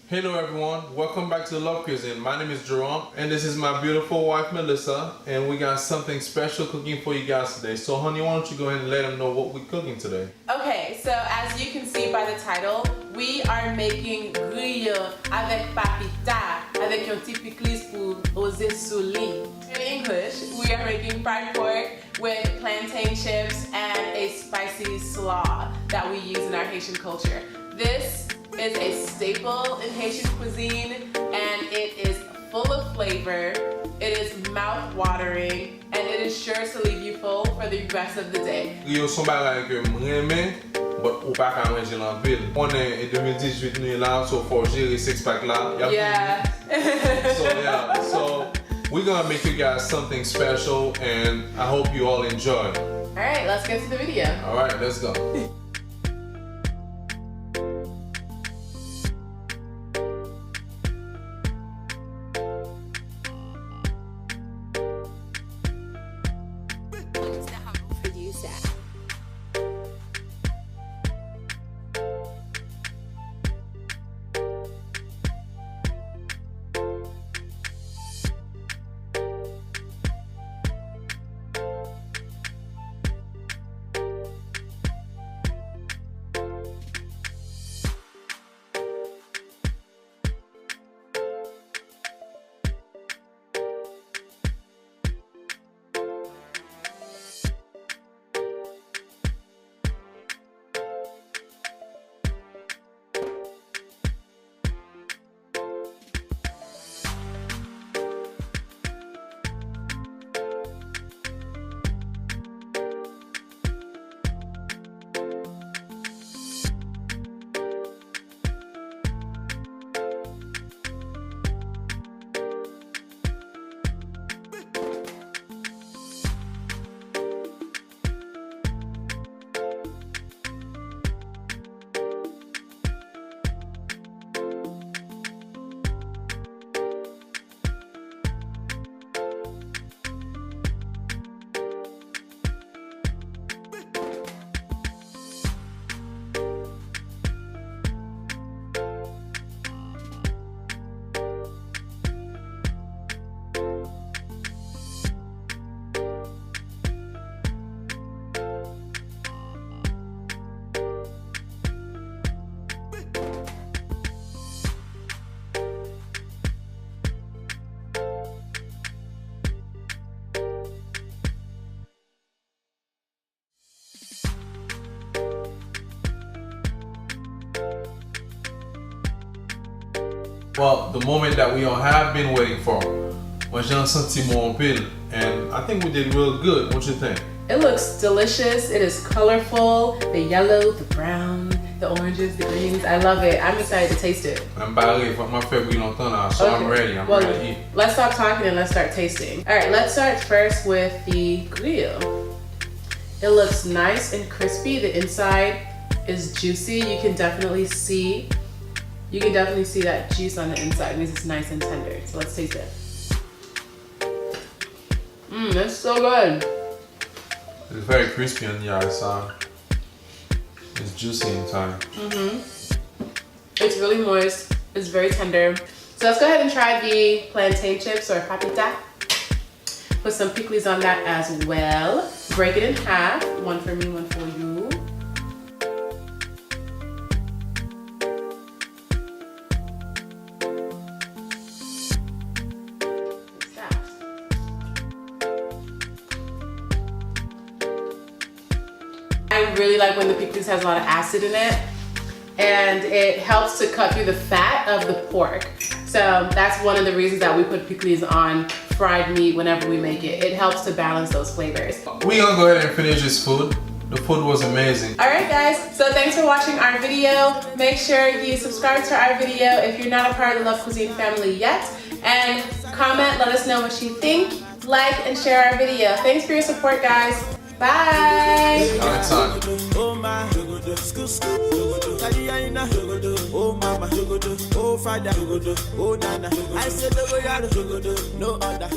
Hello everyone, welcome back to the Love Cuisine. My name is Jerome and this is my beautiful wife Melissa, and we got something special cooking for you guys today. So honey, why don't you go ahead and let them know what we're cooking today. Okay, so as you can see by the title, we are making griot avec papita, avec un petit pickles pour oser soulier. In English, we are making fried pork with plantain chips and a spicy slaw that we use in our Haitian culture. This is a staple in Haitian cuisine and it is full of flavor, it is mouth-watering, and it is sure to leave you full for the rest of the day. Griot son bagay ke m'reme, but ou pa ka manje lan pil. On est en 2018 nou là, so for gérer six pack là. Yeah. So we're gonna make you guys something special and I hope you all enjoy. Alright, let's get to the video. Alright, let's go. Well, the moment that we all have been waiting for. Moi j'ai un sentiment en pile, and I think we did real good. What you think? It looks delicious. It is colorful. The yellow, the brown, the oranges, the greens. I love it. I'm excited to taste it. I'm barré for my favorite longtemps now, so I'm ready. I'm ready to eat. Let's stop talking and let's start tasting. All right, let's start first with the griot. It looks nice and crispy. The inside is juicy. You can definitely see that juice on the inside. It means it's nice and tender. So let's taste it. That's so good. It's very crispy on the outside. It's juicy inside. It's really moist. It's very tender. So let's go ahead and try the plantain chips or papita. Put some pickles on that as well. Break it in half. One for me, one for you. I really like when the pickles has a lot of acid in it, and it helps to cut through the fat of the pork. So that's one of the reasons that we put pickles on fried meat whenever we make it. It helps to balance those flavors. We're gonna go ahead and finish this food. The food was amazing. All right guys, so thanks for watching our video. Make sure you subscribe to our video if you're not a part of the Love Cuisine family yet, and comment, let us know what you think, like and share our video. Thanks for your support guys. Bye. Oh, father, oh, nana. I said, no other.